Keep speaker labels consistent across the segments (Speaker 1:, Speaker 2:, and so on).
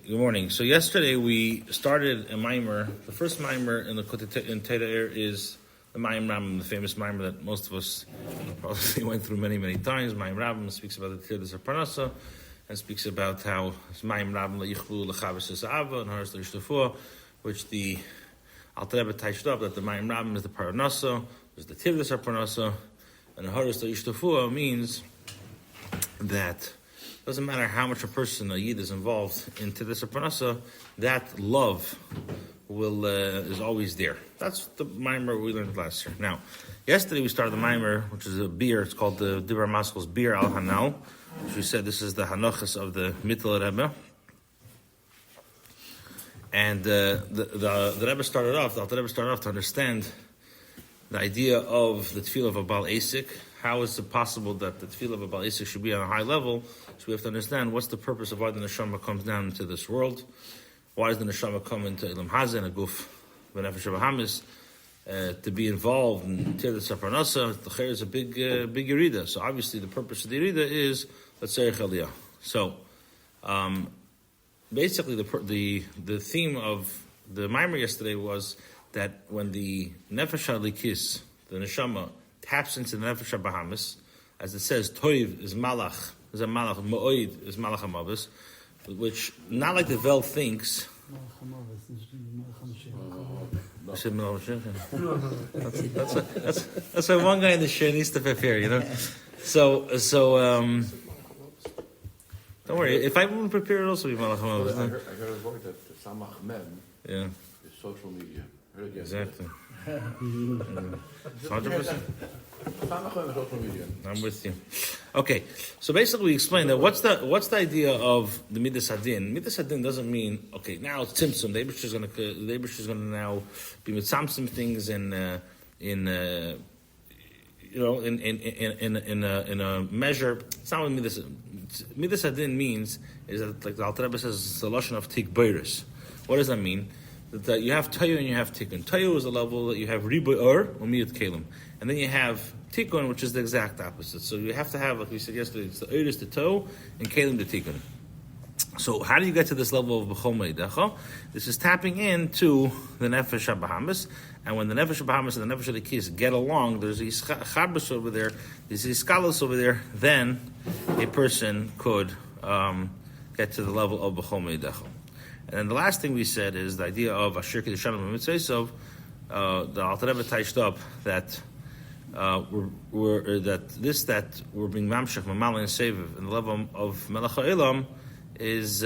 Speaker 1: Good morning. So yesterday we started a mimer. The first mimer in the Torah Ohr is the Mayim Rambam, the famous mimer that most of us probably went through many, many times. Mayim Rambam speaks about the Tirdas of Parnasa and speaks about how Mayim Rambam le'ichlu lechavis esava and haras le'ishtafua, which the Alter Rebbe touched up that the Mayim Rambam is the Parnasa, is the Tirdas of Parnasa, and haras le'ishtafua means that it doesn't matter how much a person, a yid, is involved in Tirdas of Parnasa, that love is always there. That's the mimer we learned last year. Now, yesterday we started the mimer, which is a beer. It's called the Dibra Maskel's Beer Al Hanal, which we said this is the Hanochas of the Mittel Rebbe. And the Rebbe started off, the Alter Rebbe started off to understand the idea of the tefillah of a Baal Asik. How is it possible that the tefillah of a Baal Asik should be on a high level? So we have to understand what's the purpose of why the neshama comes down into this world. Why does the neshama come into Ilam Hazeh and a guf v'nefesh hamis to be involved in Tirdas Parnasa? The Cher is a big yerida. So obviously the purpose of the yerida is l'tzarech aliyah. So basically the theme of the mimer yesterday was that when the nefesh halikis, the neshama, taps into the nefesh habahamis, as it says, toiv is malach, is a malach, mo'oid is malach hamavis, which not like the Vel thinks. That's why one guy in the share needs to prepare, you know. So don't worry. If I wouldn't prepare, it also be malach hamavis.
Speaker 2: I heard a word that samach mem is social media.
Speaker 1: Exactly. 100%. I'm with you. Okay, so basically we explained that what's the idea of the Midas Hadin? Midas Hadin doesn't mean now it's Tzimtzum. The Eibush is going to now be with some things in a measure. It's not what Midas Hadin means. Is that, like the Alter Rebbe says, it's the lashon of Tik Beiris. What does that mean? That you have Tayu and you have Tikkun. Tayu is the level that you have Ribu Or or Miyut Kalim. And then you have Tikkun, which is the exact opposite. So you have to have, like we said yesterday, it's the Or is the Toe and Kalim the Tikkun. So how do you get to this level of B'chol Meidecha? This is tapping into the Nefesh HaBahamis. And when the Nefesh HaBahamis and the Nefesh HaLikis get along, there's these Chabas over there, there's these Skalos over there, then a person could get to the level of B'chol Meidecha. And then the last thing we said is the idea of Asher Kedushanim Mitzvah. The Alter Rebbe touched up that we're being mamshach mamal and seviv, and the level of Melech HaElam is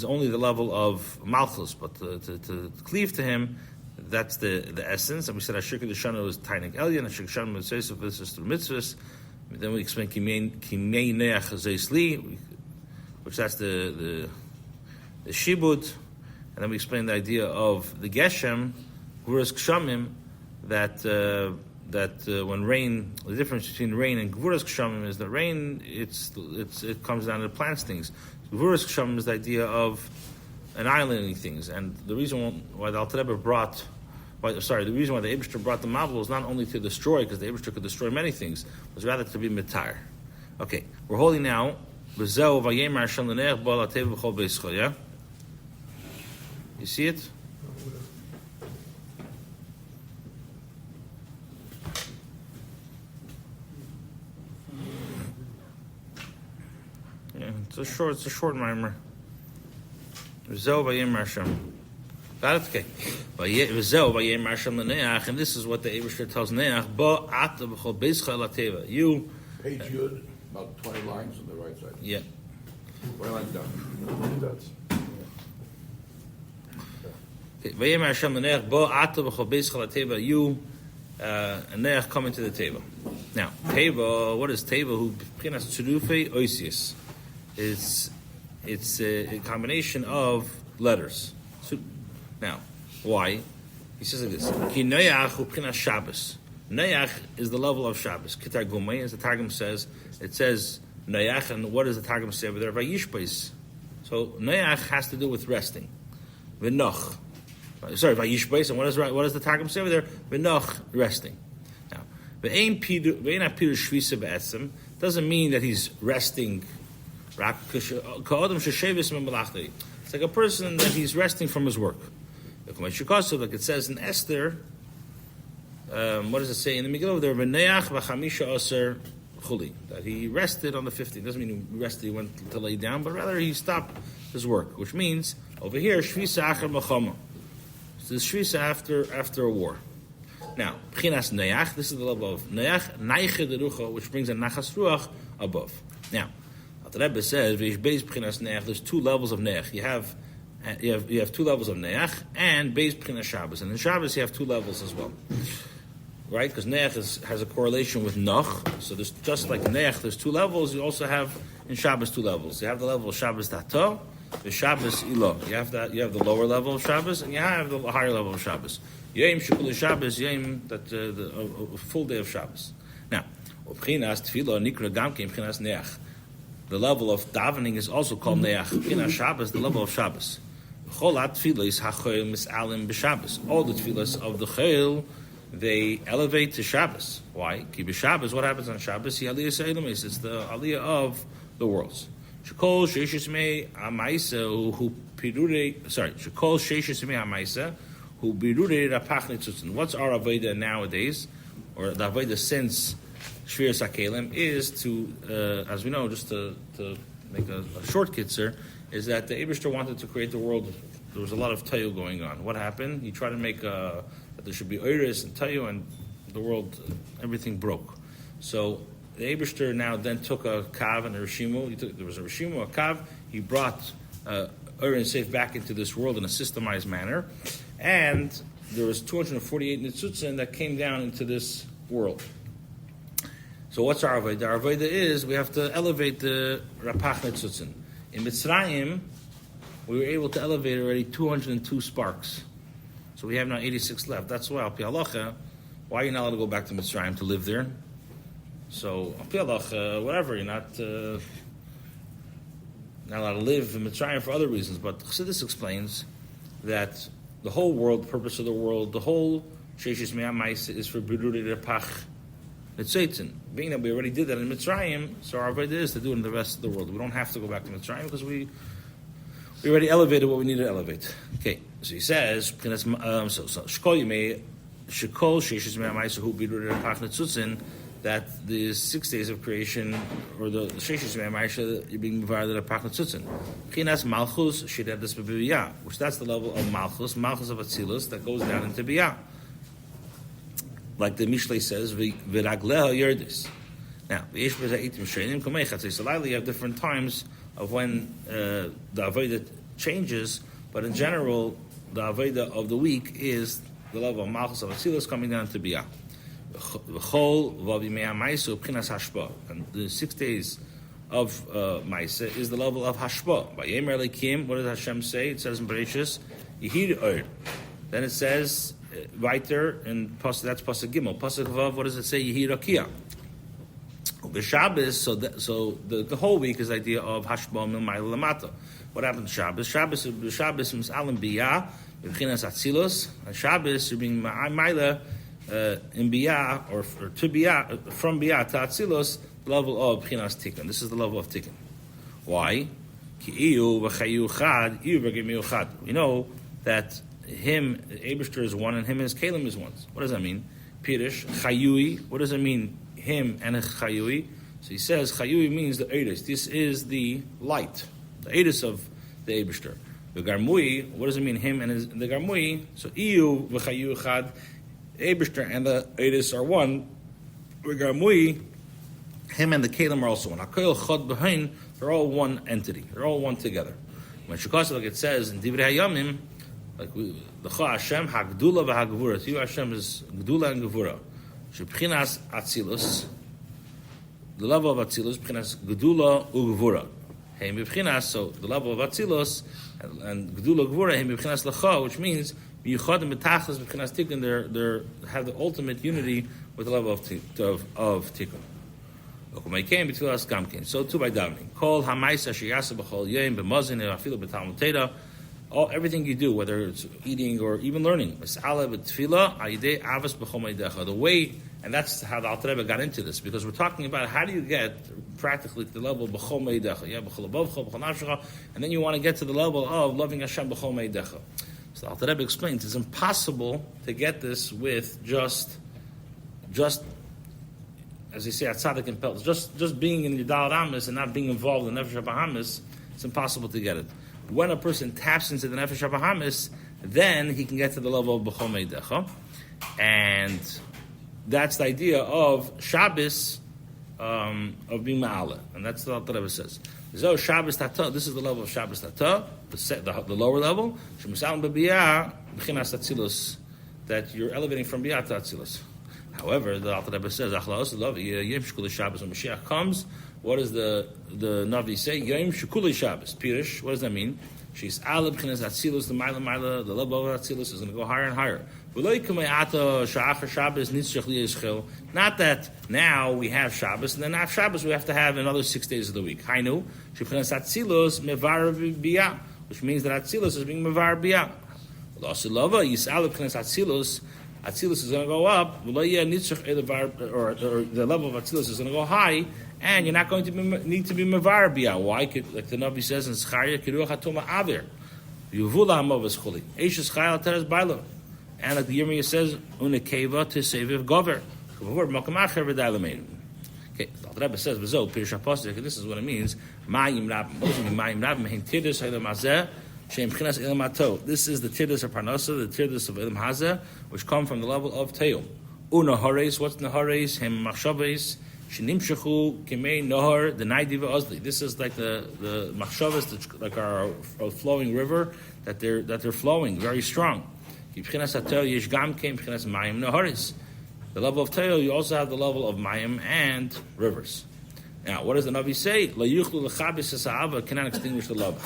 Speaker 1: only the level of Malchus, but to cleave to him, that's the essence. And we said Asher Kedushanim is Tainik Elyon, Asher Kedushanim Mitzvah, this is through mitzvahs. Then we explained Kimei Neach Zeisli, which that's the shibud, and then we explained the idea of the geshem, gvuras kshamim, that when rain, the difference between rain and gvuras kshamim is that rain it comes down to plants things. Gvuras kshamim is the idea of annihilating things, and the reason why the Alter Rebbe the reason why the Eibishter brought the Mabul is not only to destroy, because the Eibishter could destroy many things, was rather to be mitar. Okay, we're holding now. Yeah? You see it? Yeah, it's a short mimer. Got it? Okay. And this is what the Eibishter tells Neach. You
Speaker 2: Page Yud, about 20 lines on the right side.
Speaker 1: Yeah.
Speaker 2: 20 lines down.
Speaker 1: Vayem Hashem l'neach bo ata b'chol beis chal teva. You and Neach come into the table. Now, teva. What is teva? Who b'chinas tzurufei oisius? It's a combination of letters. So, now, why? He says like this: Ki Noach hu b'chinas Shabbos. Noach is the level of Shabbos. Kitar Gumei, as the Targum says, it says Noach, and what does the Targum say over there? Vayishbais. So Noach has to do with resting. V'noch. Sorry, Vayishbais, and what does the Targum say over there? V'noch, resting. Now, v'ein apiru shvisa be'etzem doesn't mean that he's resting It's like a person that he's resting from his work. Like it says in Esther, what does it say in the Megillah? That he rested on the 15th. Doesn't mean he rested, he went to lay down, but rather he stopped his work, which means over here, Shvisa Achar Machama. So this Shvisa after a war. Now, B'chinas Noach, this is the level of Noach, Naiche Derucha, which brings a Nachas Ruach above. Now, the Rebbe says, B'chinas Noach, there's two levels of Noach. You have two levels of Noach and Beis B'chinas Shabbos. And in Shabbos you have two levels as well. Right? Because Noach has a correlation with Noch. So there's just like Noach, there's two levels. You also have in Shabbos two levels. You have the level of Shabbos Dato, the Shabbos Ilo. You have the lower level of Shabbos, and you have the higher level of Shabbos. Yom Shekul Shabbos, Yom that a full day of Shabbos. Now, B'chinas Tefillah Nikra Gamkein B'chinas Noach. The level of davening is also called Noach. B'chinas Shabbos, the level of Shabbos. Cholat Tefillah HaChoil Misalim B'Shabbos. All the Tefillahs of the Choil, they elevate to Shabbos. Why? Ki b'Shabbos, what happens on Shabbos? It's the aliyah of the worlds. Shekol sheishis mei amaisa hu pirure. Shekol sheishis mei amaisa hu pirure rapach netzutzen. What's our avodah nowadays, or the avodah since Shviras HaKelim, is to, as we know, just to make a short kitzer, is that the Eibishter wanted to create the world. There was a lot of tayu going on. What happened? He tried to make that there should be oiris and tayu, and the world, everything broke. So the Eibishter now then took a kav and a rishimu. There was a rishimu, a kav. He brought oir and seif back into this world in a systemized manner, and there was 248 nitzutzin that came down into this world. So what's our avodah? Our avodah is we have to elevate the rapach nitzutzin. In Mitzrayim, we were able to elevate already 202 sparks. So we have now 86 left. That's why, al pi halacha, why are you not allowed to go back to Mitzrayim to live there? So, al pi halacha, whatever, you're not allowed to live in Mitzrayim for other reasons. But Chassidus explains that the whole world, the purpose of the world, the whole Sheishis Mea Maisa is for Biruri Repach Netzetzen. Being that we already did that in Mitzrayim, so our avodah is to do it in the rest of the world. We don't have to go back to Mitzrayim because we already elevated what we need to elevate. Okay, so he says, that the 6 days of creation, or the Sheshis Me'amaisha, you're being divided at Pach Netzutzin. Chinas Malchus, Shiredas B'Biyah, which that's the level of Malchus of Atzilus, that goes down into Biyah. Like the Mishlei says, V'Ragleha Yerdis. Now, the Yesh B'Zah Eitim Shreinim, Kamei Chatzei Salayla, you have different times of when the Avodah changes, but in general, the Avodah of the week is the level of Malchus of Atzilus coming down to Biyah. And the 6 days of Maisa is the level of Hashba. By Yemer Elikim, what does Hashem say? It says in Bereshis, Yehir Ohr. Then it says, weiter, in that's Pasuk Gimel. Pasuk Vav, what does it say? Yehir Akiyah. Shabbos, so the whole week is the idea of Hashba Milmayla Lamata. What happened to Shabbos? Shabbos is Alim Biyah, B'chinas Atzilus, and Shabbos you're being Ma'ayla in Biyah, or to Biyah, from Biyah to Atzilus, the level of B'chinas Tikkun. This is the level of Tikkun. Why? We know that him, Eibishter is one, and him and his Kalim is one. What does that mean? Pirish, Chayui, what does it mean? Him and a Chayui. So he says, Chayui means the Eidus. This is the light, the Eidus of the Eibishter. The Garmui, what does it mean? Him and the Garmui. So Iyu v'Chayu Chad, Eibishter and the Eidus are one. The Garmui, him and the Kalim are also one. Hakoil Chod B'Hain, they're all one entity. They're all one together. When Shekasa, like it says in Divrei Hayamim, like the Cha Hashem Hagdula v'Hagvura. To you Hashem is Gdula and Gevura. Shebchinas Atzilus, the level of Atzilus, Bchinas Gdula u'Gevura. Heim b'Bchinas, so the level of Atzilus and Gdula Gevura, Heim b'Bchinas L'cha, which means B'Yichad and B'Tachlis B'Chinas Tikkun, they have the ultimate unity with the level of Tikkun. So too by davening. Kol Hamaisa Sheyasa B'Chol Yom B'Mazin Afilu B'Talmud Teda. everything you do, whether it's eating or even learning. The way, and that's how the Alter Rebbe got into this, because we're talking about how do you get practically to the level of b'chol meidecha, and then you want to get to the level of loving Hashem b'chol meidecha. So the Alter Rebbe explains it's impossible to get this with just as you say, at tzaddik and pelts, just being in Yudal Amis and not being involved in Nefesh HaBahamis, it's impossible to get it. When a person taps into the Nefesh HaBahamis, then he can get to the level of B'chol Meidecha. And that's the idea of Shabbos, of being Ma'ala. And that's what the Rebbe says. So Shabbos Tata, this is the level of Shabbos Tata, the lower level. Shemusalim B'biyah, B'chinas Atzilus, that you're elevating from Biyah to Atzilus. However, the Alter Rebbe says, Yom Shekuli Shabbos, when Mashiach comes, what does the Navi say? Yom Shekuli Shabbos. Pirish, what does that mean? She's Aleb Chinas Atzilus, the Maila, the level of Atzilus is going to go higher and higher. Not that now we have Shabbos, and then after Shabbos we have to have another 6 days of the week. Hainu, Shechinas Atzilus Mevar Biyah, which means that Atzilus is being Mevar Biyah. L'Asilava, Yis'aleb Chinas Atzilus, Atzilus is going to go up, or the level of Atzilus is going to go high, and you're not going to need to be Mevar Biyah. Why? Like the Navi says in Zechariah, Kiruach HaTuma Avir, Yuvula HaMovas Chuli, Eishes Chayal Teres Bailo. And like the Yirmiyah says, Unekeva to Seviv Gover. Okay, the Rebbe says, this is what it means. This is the Tidus of Parnasa, the Tidus of Elam Hazeh, which come from the level of Teil. Unahares, what's Nahares? Hem Machshaves, Shinimshachu, Kimei Nahar, the Naidiva Ozli. This is like the Machshavas, like our flowing river, that they're flowing very strong. The level of Teil, you also have the level of Mayim and rivers. Now, what does the Navi say? Cannot extinguish the love.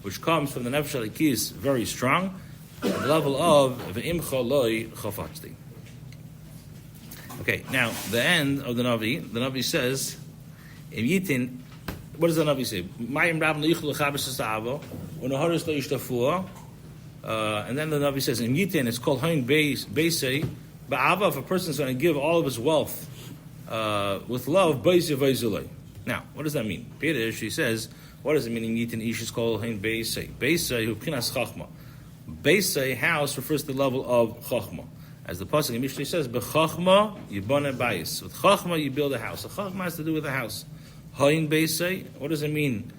Speaker 1: Which comes from the Nefesh Alikis, very strong, at the level of Ve'imcha loy chafatzti. Okay, now, the end of the Navi says, what does the Navi say? And then the Navi says, in Yitin, it's called Hain Beisei, Ba'ava, if a person is going to give all of his wealth with love, Beisei Veizulei. Now, what does that mean? Pirish, he says, what does it mean in Yitin Ish is called Hain Beisei? Beisei, Hukinas Chachma. Beisei, house, refers to the level of Chachma. As the Pasuk in Mishnah says, B'Chachma, Yibone Bayis. With Chachma, you build a house. So Chachma has to do with a house. Hain Beisei, what does it mean?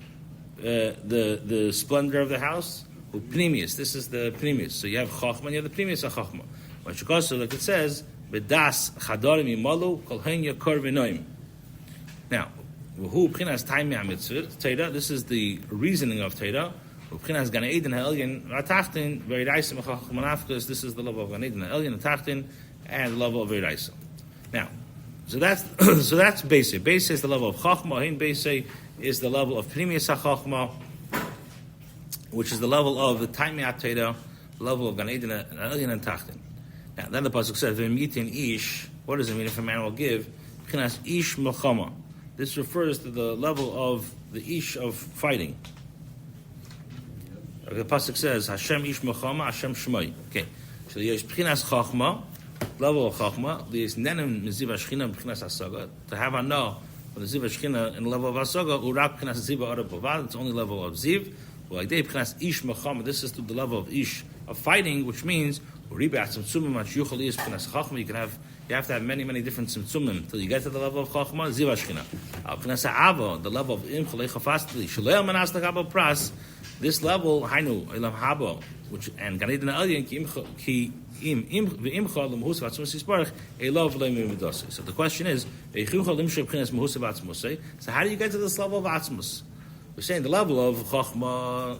Speaker 1: The splendor of the house? Pnimius. This is the Pnimius. So you have Chachma and you have the Pnimius of Chachma. When Shikosu, like it says, B'das Chadarim Yimalu Kol Hein Yakor V'noim. Now, V'hu P'chinas Taimi HaMitzvah, Teira, this is the reasoning of Teira. P'chinas Gan Eden HaElyon V'atachtin V'yiraisim Chachma Nafkas, this is the level of Gan Eden HaElyon V'atachtin and the level of V'yiraisim. Now, so that's Beisei. Beisei is the level of Chachma. Hein Beisei is the level of Pnimius HaChachma, which is the level of the Taimiat Teira, the level of Gan Eden and Tachtin. Now, then the Pasuk says, V'mitin Ish, what does it mean if a man will give? B'chinas Ish Melchama. This refers to the level of the Ish of fighting. The Pasuk says, Hashem Ish Melchama, Hashem Shmoi. Okay, so there's B'chinas Chachma, level of Chachma, there's Nenem Miziv HaShchina B'chinas Hasaga, to have a no for the Ziv HaShchina in the level of Hasaga, Urak B'chinas Ziv HaArab Bavad, it's only level of Ziv. This is to the level of Ish of fighting, which means you have to have many different tzimtzumim until you get to the level of Chachma. Ziv HaShchina. The level of Im Chalei Chafastli Shalei Manas Takabel Pras. This level Hainu Elam Habo, which and Gan Eden HaElyon Ki Im V'Imcha L'Mehus V'Atzmos Yisparach Elov Le'Mim V'Dosei. So the question is, so how do you get to this level of Atzmos? We're saying the level of Chachma,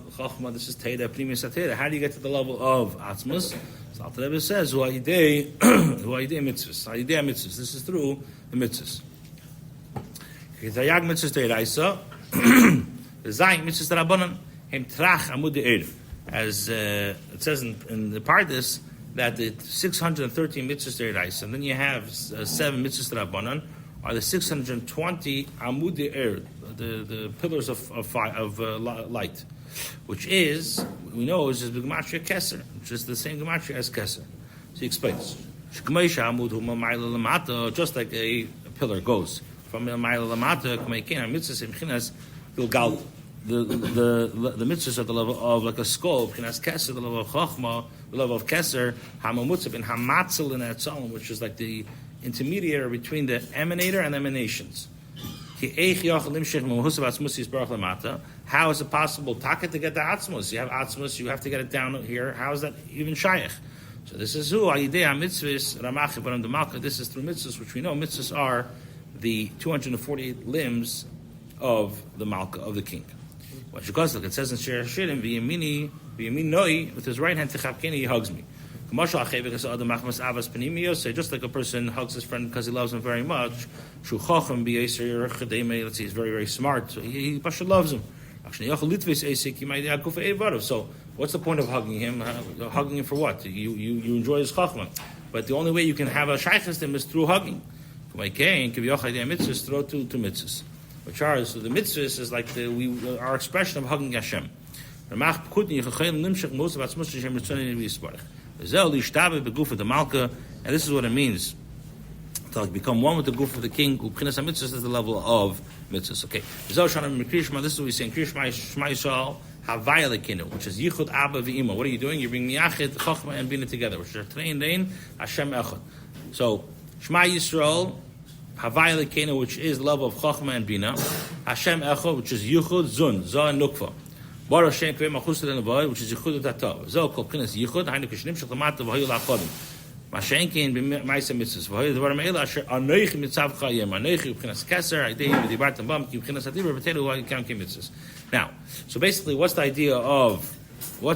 Speaker 1: this is Teira, Pnimius HaTeira. How do you get to the level of Atzmos? So Alter Rebbe says, Hu Ha'idei mitzvahs. Ha'idei mitzvahs. This is through the mitzvahs. Ketayag mitzvahs Teiraisa, Zayim mitzvahs Rabbanan, Hem Trach Amud De'er. As it says in the Pardes, that the 613 mitzvahs Teiraisa, and then you have 7 mitzvahs Rabbanan, are the 620 Amud De'er, the pillars of fire, of light, which is, we know, is the gematria keser, which is the same gematria as keser. So he explains, just like a pillar goes from the mitzvahs the mitzvahs at the level of like a skull, keser, the level of chachma, the level of keser, hamamutzav and hamatzel in etzalm, which is like the intermediary between the emanator and emanations. How is it possible to get the atzmus? You have atzmus, you have to get it down here. How is that even shaykh? So this is who this is through mitzvahs, which we know mitzvahs are the 248 limbs of the malka, of the king. What it says in Shir Hashirim, with his right hand he hugs me. Just like a person hugs his friend because he loves him very much, let's say he's very, very smart, so he loves him. So what's the point of hugging him? Hugging him for what? You enjoy his chachma. But the only way you can have a shaykhus him is through hugging. Through two mitzvahs. Which are, so the mitzvahs is like our expression of hugging Hashem. And this is what it means to become one with the goof of the king. This is the level of mitzvahs. Okay. This is what we say in Krishma Yisrael, Havaya Lekinu, which is Yichud Abba V'Ima. What are you doing? You're bringing Yachid, Chochma, and Bina together, which are Trein Dein, Hashem Echad. So, Shema Yisrael, Havaya Lekinu, which is the level of Chochma and Bina, Hashem Echad, which is Yichud, Zun, Zah, and Nukva. Baruch Shem Kvei Machus L'Nevoi, which is Yichud Tatav. Zoh Kol Pchinas Yichud, Hainu Kishnim Shechamata V'Hayu L'Achodim. Mashenkin b'Maisa Mitzvahs. V'Hayu D'var Me'ela Asher Anoich Mitzav Chayim. Anoich Pchinas Keser, Aidei V'Dibartam Bam, Ki Pchinas Adibur V'Teilu V'Hayu Kam Ki Mitzvahs. Now, so basically, what's the idea of how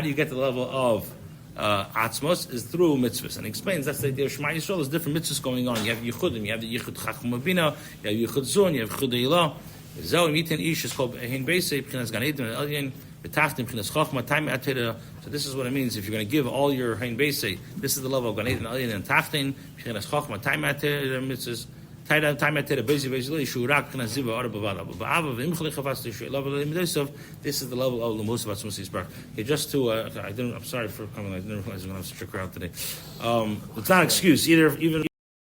Speaker 1: do you get to the level of atzmos is through mitzvahs, and he explains that's the idea of Shema Yisrael. There's different mitzvahs going on. You have yichudim, you have the yichud chachma bina, you have yichud zun, you have yichud eilah. Zeh mitin ish is called hein beisei b'chinas gan eden elyon b'tachtim b'chinas chachma time atira. So this is what it means if you're going to give all your hein beisei. This is the level of gan eden elyon and tachtim b'chinas chachma time atira mitzvahs. This is the level of Lemus Vatzmusis Bar. Okay, just to I'm sorry for coming. I didn't realize we're going to have such a crowd today. It's not an excuse either. Even